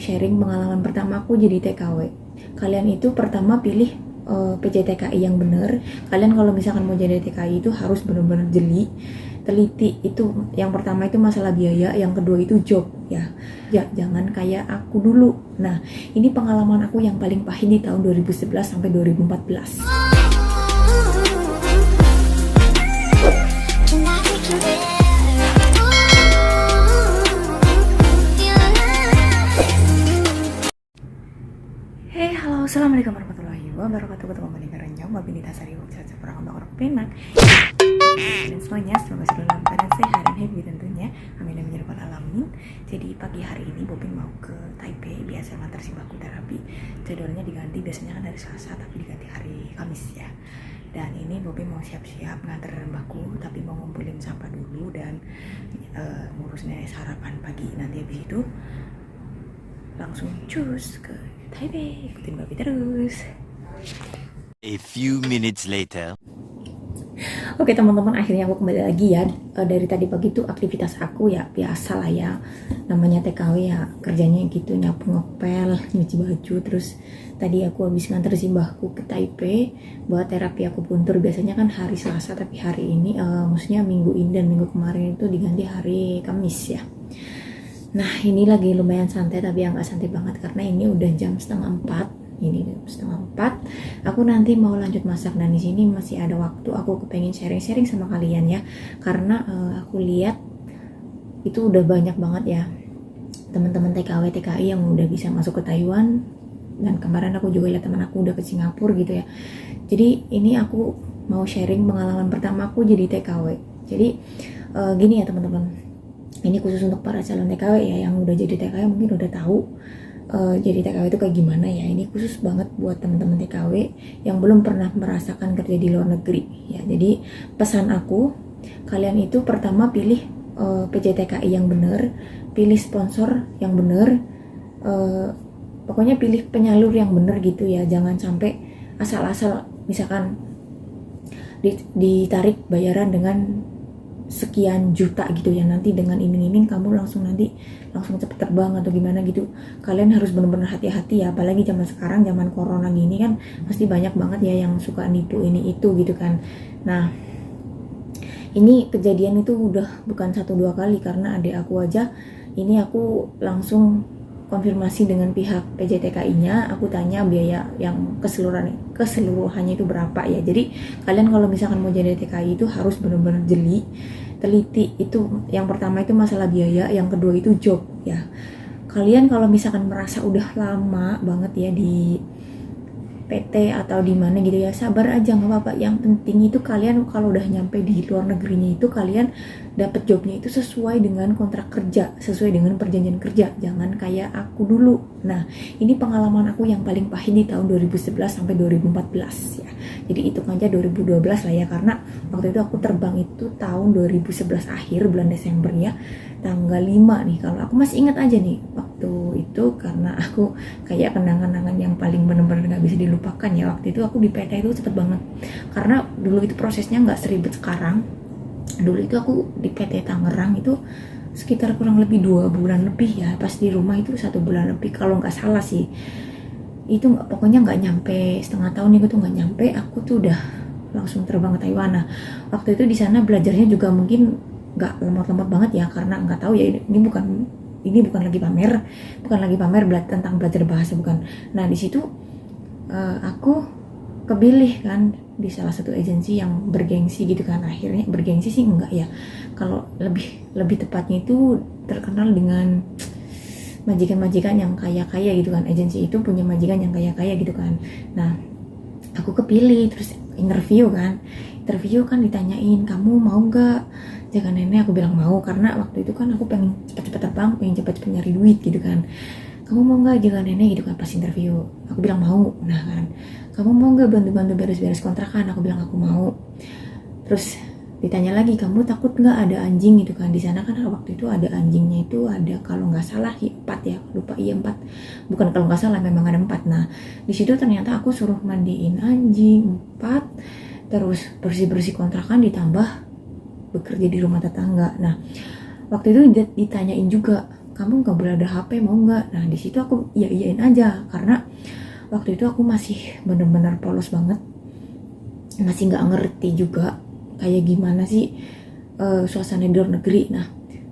sharing pengalaman pertama aku jadi TKW. Kalian itu pertama pilih PJTKI yang bener. Kalian kalau misalkan mau jadi TKI itu harus benar-benar jeli, teliti. Itu yang pertama itu masalah biaya, yang kedua itu job ya. Ya, jangan kayak aku dulu. Nah, ini pengalaman aku yang paling pahit di tahun 2011 sampai 2014. Hey, halo, assalamualaikum warahmatullahi wabarakatuh. Ketemu kembali dengan Renyong, Babinita Sari Wak Caca Perang Bakar Penak. Dan semuanya semoga selalu dalam keadaan sehat dan happy tentunya. Amin amin ya rabbal alamin. Jadi pagi hari ini Bobin mau ke Taipei, biasa ngantar si Mbakku terapi. Jadwalnya diganti, biasanya kan dari Selasa tapi diganti hari Kamis ya. Dan ini Bobin mau siap-siap ngantar Mbakku, tapi mau ngumpulin sampah dulu dan ngurusnya sarapan pagi. Nanti habis itu langsung cus ke Taipei, ikutin Babi terus. A few minutes later. Oke teman-teman, akhirnya aku kembali lagi ya. Dari tadi pagi tuh aktivitas aku ya biasa lah ya, namanya TKW ya, kerjanya gitu, nyapu ngepel, nyuci baju. Terus tadi aku habis nganter si mbahku ke Taipei buat terapi akupuntur. Biasanya kan hari Selasa, tapi hari ini maksudnya minggu ini dan minggu kemarin itu diganti hari Kamis ya. Nah ini lagi lumayan santai, tapi yang gak santai banget karena ini udah jam 3:30. Ini jam 3:30. Aku nanti mau lanjut masak dan di sini masih ada waktu. Aku kepengen sharing-sharing sama kalian ya, karena aku lihat itu udah banyak banget ya teman-teman TKW TKI yang udah bisa masuk ke Taiwan. Dan kemarin aku juga lihat teman aku udah ke Singapura gitu ya. Jadi ini aku mau sharing pengalaman pertama aku jadi TKW. Jadi gini ya teman-teman. Ini khusus untuk para calon TKW ya, yang udah jadi TKW mungkin udah tahu jadi TKW itu kayak gimana ya. Ini khusus banget buat teman-teman TKW yang belum pernah merasakan kerja di luar negeri ya. Jadi pesan aku, kalian itu pertama pilih PJTKI yang bener, pilih sponsor yang bener, pokoknya pilih penyalur yang bener gitu ya. Jangan sampai asal-asal misalkan ditarik bayaran dengan sekian juta gitu ya, nanti dengan iming-iming kamu langsung cepet terbang atau gimana gitu. Kalian harus benar-benar hati-hati ya, apalagi zaman sekarang, zaman corona gini kan pasti banyak banget ya yang suka nipu ini itu gitu kan. Nah ini kejadian itu udah bukan 1-2 kali, karena adik aku aja ini aku langsung konfirmasi dengan pihak PJTKI-nya. Aku tanya biaya yang keseluruhannya itu berapa ya. Jadi kalian kalau misalkan mau jadi TKI itu harus benar-benar jeli, teliti. Itu yang pertama itu masalah biaya, yang kedua itu job ya. Kalian kalau misalkan merasa udah lama banget ya di PT atau di mana gitu ya, sabar aja, nggak apa-apa. Yang penting itu kalian kalau udah nyampe di luar negerinya itu kalian dapat jobnya itu sesuai dengan kontrak kerja, sesuai dengan perjanjian kerja. Jangan kayak aku dulu. Nah ini pengalaman aku yang paling pahit di tahun 2011 sampai 2014 ya. Jadi itu aja 2012 lah ya, karena waktu itu aku terbang itu tahun 2011 akhir bulan Desember ya, tanggal 5 nih. Kalau aku masih ingat aja nih waktu itu, karena aku kayak kenangan-kenangan yang paling bener-bener gak bisa dilupakan ya. Waktu itu aku di PT itu cepet banget, karena dulu itu prosesnya gak seribet sekarang. Dulu itu aku di PT Tangerang itu sekitar kurang lebih 2 bulan lebih ya, pas di rumah itu 1 bulan lebih kalau nggak salah sih. Itu pokoknya nggak nyampe setengah tahun, itu tuh nggak nyampe aku tuh udah langsung terbang ke Taiwan. Nah waktu itu di sana belajarnya juga mungkin nggak lemot-lemot banget ya, karena nggak tahu ya, ini bukan lagi pamer tentang belajar bahasa, bukan. Nah di situ aku kepilih kan di salah satu agensi yang bergengsi gitu kan. Akhirnya bergengsi sih enggak ya, kalau lebih tepatnya itu terkenal dengan majikan-majikan yang kaya-kaya gitu kan. Agensi itu punya majikan yang kaya-kaya gitu kan. Nah aku kepilih, terus interview kan ditanyain, kamu mau nggak jaga nenek. Aku bilang mau, karena waktu itu kan aku pengen cepet-cepet terbang, pengen cepet-cepet nyari duit gitu kan. Kamu mau nggak jaga nenek gitu kan pas interview. Aku bilang mau. Nah kan, kamu mau nggak bantu-bantu beres-beres kontrakan. Aku bilang aku mau. Terus ditanya lagi, kamu takut nggak ada anjing gitu kan. Di sana kan waktu itu ada anjingnya, itu ada kalau nggak salah 4 ya, lupa. Iya 4, bukan kalau nggak salah, memang ada 4. Nah di situ ternyata aku suruh mandiin anjing 4, terus bersih-bersih kontrakan, ditambah bekerja di rumah tetangga. Nah waktu itu ditanyain juga, kamu nggak boleh ada HP, mau nggak? Nah di situ aku iyain aja, karena waktu itu aku masih bener-bener polos banget, masih nggak ngerti juga kayak gimana sih suasana di luar negeri. Nah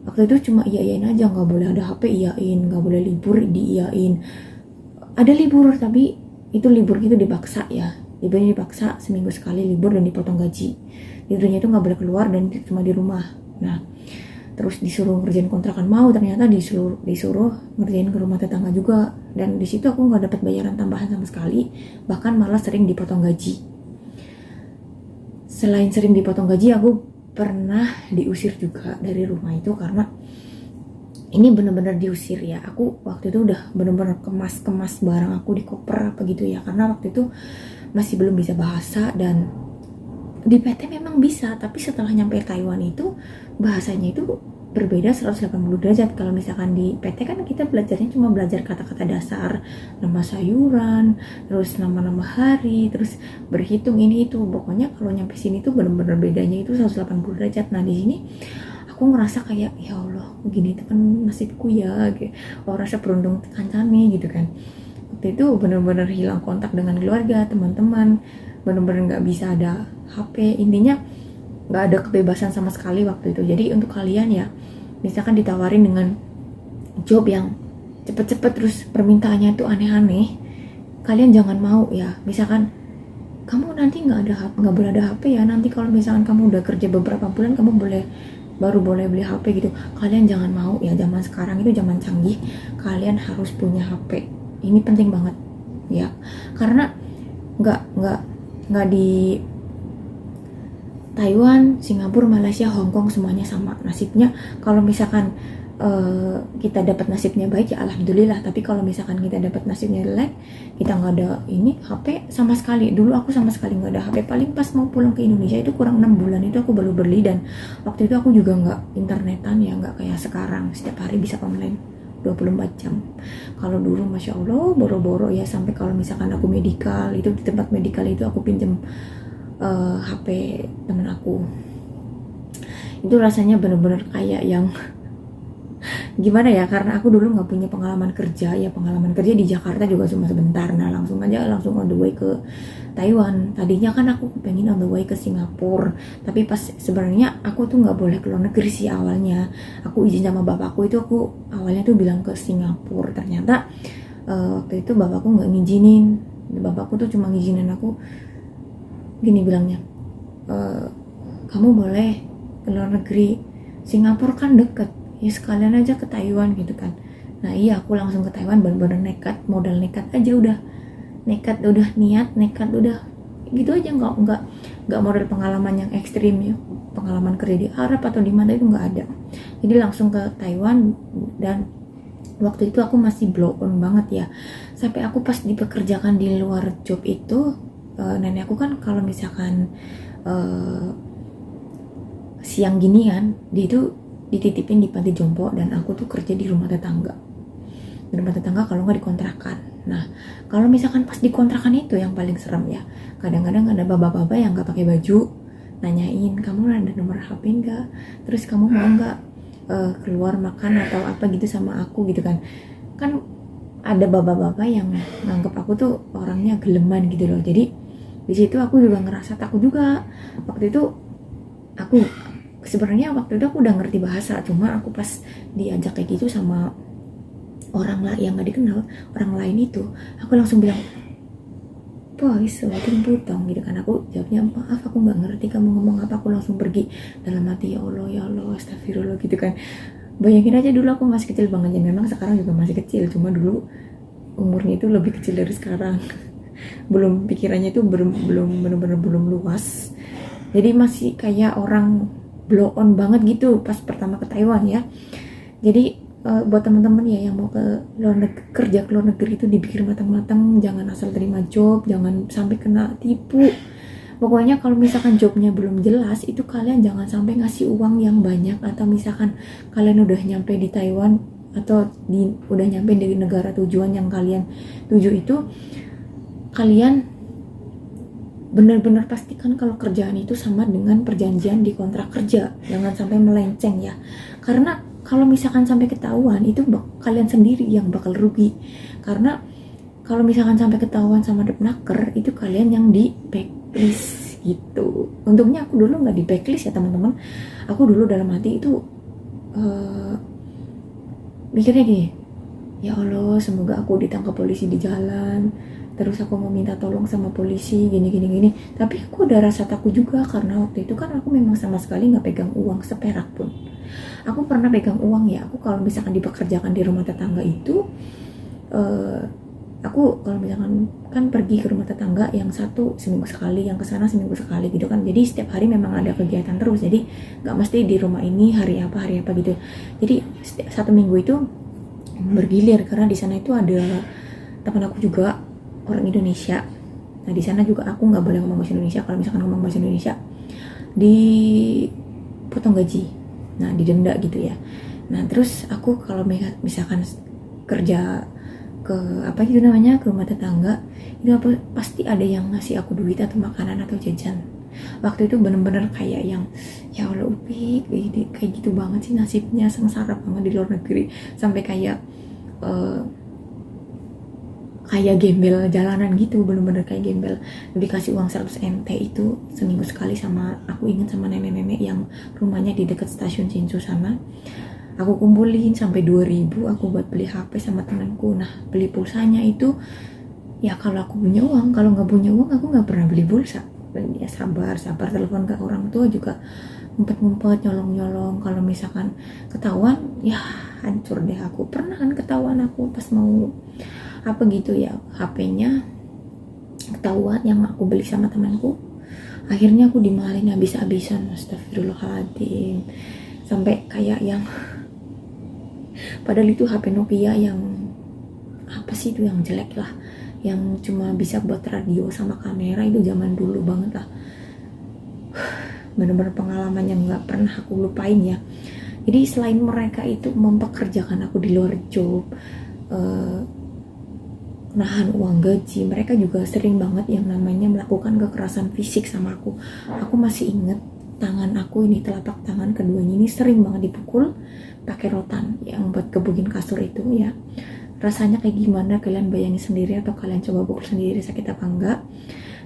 waktu itu cuma iyain aja, nggak boleh ada HP iyain, nggak boleh libur diiyain. Ada libur tapi itu libur gitu dipaksa ya, liburnya dipaksa, seminggu sekali libur dan dipotong gaji. Liburnya itu nggak boleh keluar dan cuma di rumah. Nah terus disuruh ngerjain kontrakan, mau ternyata disuruh ngerjain ke rumah tetangga juga, dan di situ aku nggak dapat bayaran tambahan sama sekali, bahkan malah sering dipotong gaji. Selain sering dipotong gaji, aku pernah diusir juga dari rumah itu, karena ini bener-bener diusir ya. Aku waktu itu udah bener-bener kemas barang aku di koper apa gitu ya, karena waktu itu masih belum bisa bahasa, dan di PT memang bisa, tapi setelah nyampe Taiwan itu bahasanya itu berbeda 180 derajat. Kalau misalkan di PT kan kita belajarnya cuma belajar kata-kata dasar, nama sayuran, terus nama-nama hari, terus berhitung ini itu. Pokoknya kalau nyampe sini tuh bener-bener bedanya itu 180 derajat. Nah di sini aku ngerasa kayak ya Allah, gini tuh kan nasibku ya, gitu. Oh rasa beruntung kancane gitu kan. Waktu itu bener-bener hilang kontak dengan keluarga, teman-teman, bener-bener nggak bisa ada HP. Intinya nggak ada kebebasan sama sekali waktu itu. Jadi untuk kalian ya, misalkan ditawarin dengan job yang cepet-cepet terus permintaannya itu aneh-aneh, kalian jangan mau ya. Misalkan kamu nanti nggak boleh ada HP ya, nanti kalau misalkan kamu udah kerja beberapa bulan kamu baru boleh beli HP gitu. Kalian jangan mau ya, zaman sekarang itu zaman canggih, kalian harus punya HP. Ini penting banget ya, karena nggak di Taiwan, Singapura, Malaysia, Hong Kong semuanya sama nasibnya. Kalau misalkan kita dapat nasibnya baik ya alhamdulillah, tapi kalau misalkan kita dapat nasibnya jelek, kita nggak ada ini HP sama sekali. Dulu aku sama sekali nggak ada HP, paling pas mau pulang ke Indonesia itu kurang 6 bulan itu aku baru beli, dan waktu itu aku juga nggak internetan ya, nggak kayak sekarang setiap hari bisa online 24 jam. Kalau dulu Masya Allah boro-boro ya, sampai kalau misalkan aku medikal, itu di tempat medikal itu aku pinjem HP temen aku. Itu rasanya bener-bener kayak yang gimana ya, karena aku dulu nggak punya pengalaman kerja ya, pengalaman kerja di Jakarta juga cuma sebentar. Nah langsung on the way ke Taiwan. Tadinya kan aku pengen on the way ke Singapura, tapi pas sebenarnya aku tuh nggak boleh ke luar negeri sih awalnya. Aku izin sama bapakku itu, aku awalnya tuh bilang ke Singapura. Ternyata waktu itu bapakku nggak ngizinin. Bapakku tuh cuma ngizinin aku gini bilangnya, kamu boleh ke luar negeri, Singapura kan deket ya, sekalian aja ke Taiwan gitu kan. Nah iya, aku langsung ke Taiwan, bener-bener nekat, modal nekat aja udah, nekat udah, niat nekat udah gitu aja, nggak model pengalaman yang ekstrim ya, pengalaman kerja di Arab atau di mana itu nggak ada. Jadi langsung ke Taiwan, dan waktu itu aku masih blow on banget ya, sampai aku pas dipekerjakan di luar job itu, nenek aku kan kalau misalkan siang gini kan, dia itu dititipin di panti jompo, dan aku tuh kerja di rumah tetangga. Di rumah tetangga kalau nggak di kontrakan. Nah kalau misalkan pas di kontrakan itu yang paling serem ya, kadang-kadang ada bapak-bapak yang nggak pakai baju nanyain, kamu ada nomor HP nggak, terus kamu mau nggak keluar makan atau apa gitu sama aku gitu kan. Kan ada bapak-bapak yang nganggep aku tuh orangnya geleman gitu loh. Jadi di situ aku juga ngerasa takut juga. Waktu itu aku sebenarnya waktu itu aku udah ngerti bahasa, cuma aku pas diajak kayak gitu sama orang lah yang nggak dikenal, orang lain itu, aku langsung bilang, boys, wakin putong gitu kan. Aku jawabnya, maaf aku nggak ngerti kamu ngomong apa. Aku langsung pergi dalam hati, ya Allah astagfirullah gitu kan. Bayangin aja dulu aku masih kecil banget ya, memang sekarang juga masih kecil, cuma dulu umurnya itu lebih kecil dari sekarang. Belum, pikirannya itu belum benar-benar belum luas, jadi masih kayak orang blow on banget gitu pas pertama ke Taiwan ya. Jadi buat teman-teman ya yang mau ke luar negeri, kerja ke luar negeri itu dipikir matang-matang, jangan asal terima job, jangan sampai kena tipu. Pokoknya kalau misalkan jobnya belum jelas itu kalian jangan sampai ngasih uang yang banyak, atau misalkan kalian udah nyampe di Taiwan atau udah nyampe di negara tujuan yang kalian tuju itu, kalian benar-benar pastikan kalau kerjaan itu sama dengan perjanjian di kontrak kerja, jangan sampai melenceng ya. Karena kalau misalkan sampai ketahuan itu kalian sendiri yang bakal rugi, karena kalau misalkan sampai ketahuan sama Depnaker itu kalian yang di blacklist gitu. Untungnya aku dulu nggak di blacklist ya teman-teman. Aku dulu dalam hati itu mikirnya gini, ya Allah semoga aku ditangkap polisi di jalan, terus aku mau minta tolong sama polisi gini. Tapi aku ada rasa takut juga, karena waktu itu kan aku memang sama sekali nggak pegang uang seperak pun. Aku pernah pegang uang ya, aku kalau misalkan dipekerjakan di rumah tetangga itu aku kalau misalkan kan pergi ke rumah tetangga, yang satu seminggu sekali, yang kesana seminggu sekali gitu kan. Jadi setiap hari memang ada kegiatan terus, jadi nggak mesti di rumah ini hari apa gitu. Jadi satu minggu itu bergilir, karena di sana itu ada teman aku juga orang Indonesia. Nah di sana juga aku nggak boleh ngomong bahasa Indonesia. Kalau misalkan ngomong bahasa Indonesia dipotong gaji, nah didenda gitu ya. Nah terus aku kalau misalkan kerja ke apa gitu namanya, ke rumah tetangga itu pasti ada yang ngasih aku duit atau makanan atau jajan. Waktu itu bener-bener kayak yang ya Allah Upi kayak gitu banget sih nasibnya, sengsara banget di luar negeri, sampai kayak kayak gembel jalanan gitu, bener-bener kayak gembel. Dikasih uang 100 NT itu seminggu sekali sama, aku ingat sama nenek-nenek yang rumahnya di dekat stasiun Shinsu sana. Aku kumpulin sampai 2000 aku buat beli HP sama temanku. Nah beli pulsanya itu ya kalau aku punya uang, kalau nggak punya uang aku nggak pernah beli pulsa. Ya sabar telepon ke orang tua juga ngumpet nyolong. Kalau misalkan ketahuan ya hancur deh aku. Pernah kan ketahuan aku pas mau apa gitu ya, HP-nya ketahuan yang aku beli sama temanku. Akhirnya aku dimalin habis-habisan, astagfirullahaladzim. Sampai kayak yang padahal itu HP Nokia yang apa sih itu, yang jelek lah, yang cuma bisa buat radio sama kamera, itu zaman dulu banget lah. Bener-bener pengalaman yang gak pernah aku lupain ya. Jadi selain mereka itu mempekerjakan aku di luar job, nahan uang gaji, mereka juga sering banget yang namanya melakukan kekerasan fisik sama aku. Aku masih inget tangan aku ini, telapak tangan keduanya ini sering banget dipukul pakai rotan yang buat gebukin kasur itu ya. Rasanya kayak gimana kalian bayangin sendiri, atau kalian coba pukul sendiri sakit apa enggak.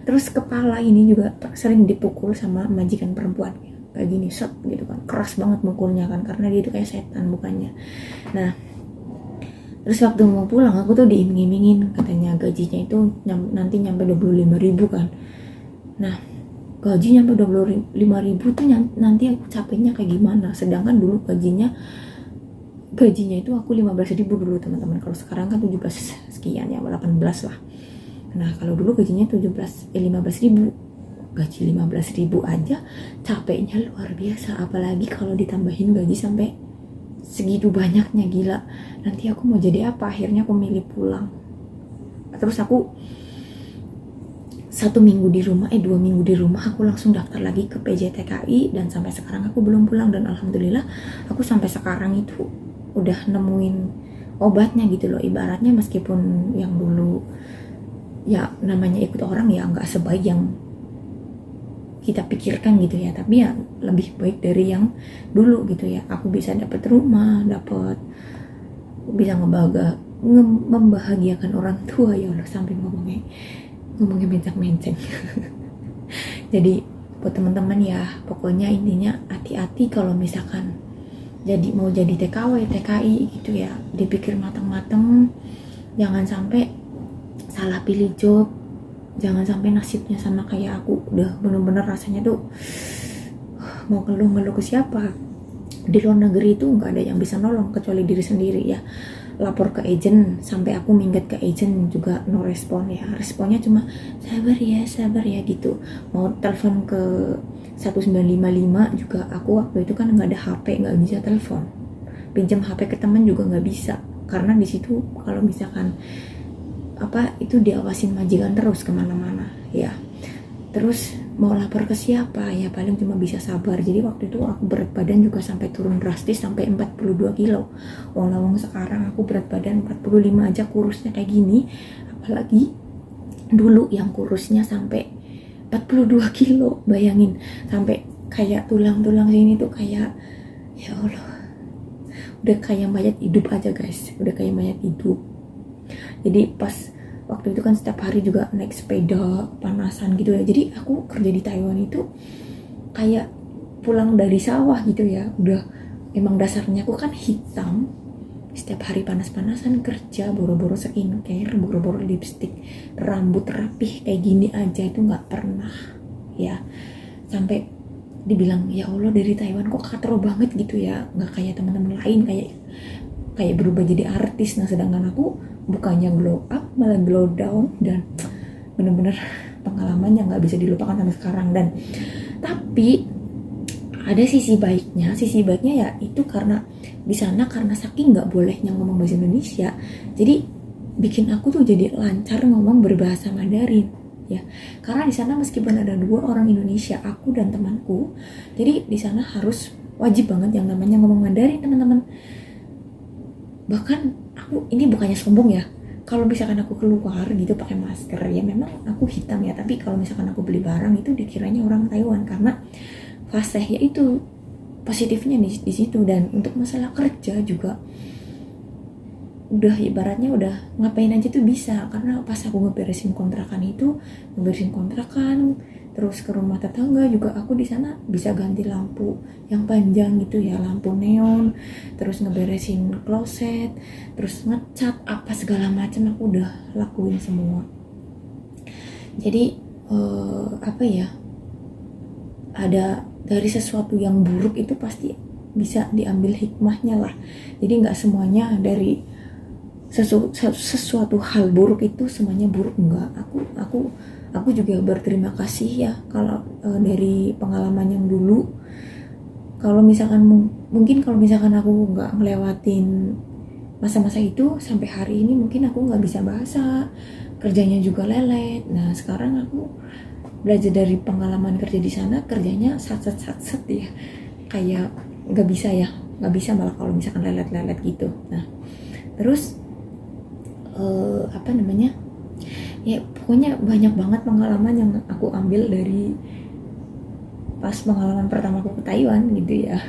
Terus kepala ini juga sering dipukul sama majikan perempuan kayak gini, set gitu kan, keras banget mukulnya kan, karena dia itu kayak setan bukannya. Nah terus waktu mau pulang aku tuh diiming-imingin katanya gajinya itu nanti nyampe 25.000 kan. Nah gaji nyampe 25.000 tuh nanti aku capeknya kayak gimana, sedangkan dulu gajinya itu aku 15.000 dulu teman-teman. Kalau sekarang kan 17 sekian ya, 18 lah. Nah kalau dulu gajinya 15.000, gaji 15.000 aja capeknya luar biasa, apalagi kalau ditambahin gaji sampai segitu banyaknya, gila. Nanti aku mau jadi apa? Akhirnya aku milih pulang. Terus aku 2 minggu di rumah aku langsung daftar lagi ke PJTKI, dan sampai sekarang aku belum pulang. Dan alhamdulillah aku sampai sekarang itu udah nemuin obatnya gitu loh. Ibaratnya meskipun yang dulu ya namanya ikut orang ya nggak sebaik yang kita pikirkan gitu ya, tapi ya lebih baik dari yang dulu gitu ya. Aku bisa dapat rumah, bisa membahagiakan orang tua, ya Allah, sampai ngomongnya menceng-menceng. Jadi buat teman-teman ya, pokoknya intinya hati-hati kalau misalkan mau jadi TKW, TKI gitu ya, dipikir matang-matang, jangan sampai salah pilih job, jangan sampai nasibnya sama kayak aku. Udah bener-bener rasanya tuh mau ngeluh ke siapa. Di luar negeri itu nggak ada yang bisa nolong kecuali diri sendiri ya. Lapor ke agent, sampai aku minggat ke agent juga no respon ya. Responnya cuma sabar ya gitu. Mau telepon ke 1955 juga aku waktu itu kan nggak ada HP, nggak bisa telepon. Pinjam HP ke teman juga nggak bisa, karena di situ kalau misalkan itu diawasin majikan terus kemana-mana ya. Terus mau lapor ke siapa ya, paling cuma bisa sabar. Jadi waktu itu aku berat badan juga sampai turun drastis sampai 42 kilo. Wong sekarang aku berat badan 45 aja kurusnya kayak gini, apalagi dulu yang kurusnya sampai 42 kilo. Bayangin, sampai kayak tulang-tulang sini tuh kayak ya Allah udah kayak mayat hidup aja guys, udah kayak mayat hidup. Jadi pas waktu itu kan setiap hari juga naik sepeda panasan gitu ya. Jadi aku kerja di Taiwan itu kayak pulang dari sawah gitu ya. Udah emang dasarnya aku kan hitam, setiap hari panas-panasan kerja, boro-boro skincare, boro-boro lipstick, rambut rapih kayak gini aja itu nggak pernah ya. Sampai dibilang ya Allah dari Taiwan kok katro banget gitu ya, nggak kayak teman-teman lain kayak berubah jadi artis. Nah sedangkan aku bukannya glow up malah glow down, dan bener-bener pengalaman yang nggak bisa dilupakan sampai sekarang. Dan tapi ada sisi baiknya ya itu karena di sana karena saking nggak bolehnya ngomong bahasa Indonesia, jadi bikin aku tuh jadi lancar ngomong berbahasa Mandarin ya. Karena di sana meskipun ada 2 orang Indonesia, aku dan temanku, jadi di sana harus wajib banget yang namanya ngomong Mandarin teman-teman. Bahkan aku ini bukannya sombong ya, kalau misalkan aku keluar gitu pakai masker ya, memang aku hitam ya, tapi kalau misalkan aku beli barang itu dikiranya orang Taiwan karena fasih ya itu positifnya di situ. Dan untuk masalah kerja juga udah ibaratnya udah ngapain aja tuh bisa, karena pas aku ngeberesin kontrakan terus ke rumah tetangga juga aku di sana bisa ganti lampu yang panjang gitu ya, lampu neon, terus ngeberesin kloset, terus ngecat apa segala macam aku udah lakuin semua. Jadi apa ya, ada dari sesuatu yang buruk itu pasti bisa diambil hikmahnya lah. Jadi nggak semuanya dari sesuatu hal buruk itu semuanya buruk, enggak. Aku juga berterima kasih ya kalau dari pengalaman yang dulu, kalau misalkan mungkin kalau misalkan aku nggak ngelewatin masa-masa itu sampai hari ini mungkin aku nggak bisa bahasa, kerjanya juga lelet. Nah sekarang aku belajar dari pengalaman kerja di sana, kerjanya sat ya, kayak nggak bisa malah kalau misalkan lelet gitu. Nah terus apa namanya ya, pokoknya banyak banget pengalaman yang aku ambil dari pas pengalaman pertama aku ke Taiwan gitu ya.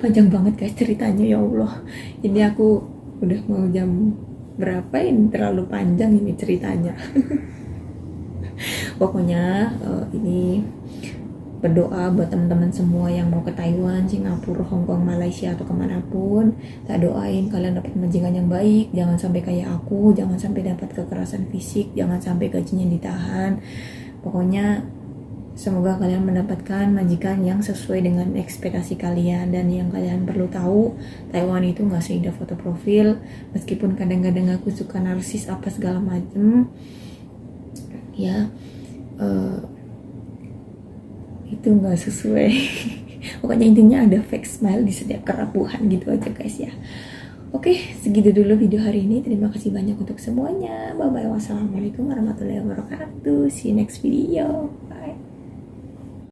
Panjang banget guys ceritanya, ya Allah, ini aku udah mau jam berapa ini, terlalu panjang ini ceritanya. Pokoknya ini berdoa buat teman-teman semua yang mau ke Taiwan, Singapura, Hong Kong, Malaysia atau kemanapun. Tak doain kalian dapat majikan yang baik, jangan sampai kayak aku, jangan sampai dapat kekerasan fisik, jangan sampai gajinya ditahan. Pokoknya semoga kalian mendapatkan majikan yang sesuai dengan ekspektasi kalian. Dan yang kalian perlu tahu, Taiwan itu nggak seindah foto profil. Meskipun kadang-kadang aku suka narsis apa segala macem ya, itu nggak sesuai. Pokoknya intinya ada fake smile di setiap kerapuhan gitu aja guys ya. Oke, segitu dulu video hari ini. Terima kasih banyak untuk semuanya. Bye bye. Wassalamualaikum warahmatullahi wabarakatuh. See you next video. Bye.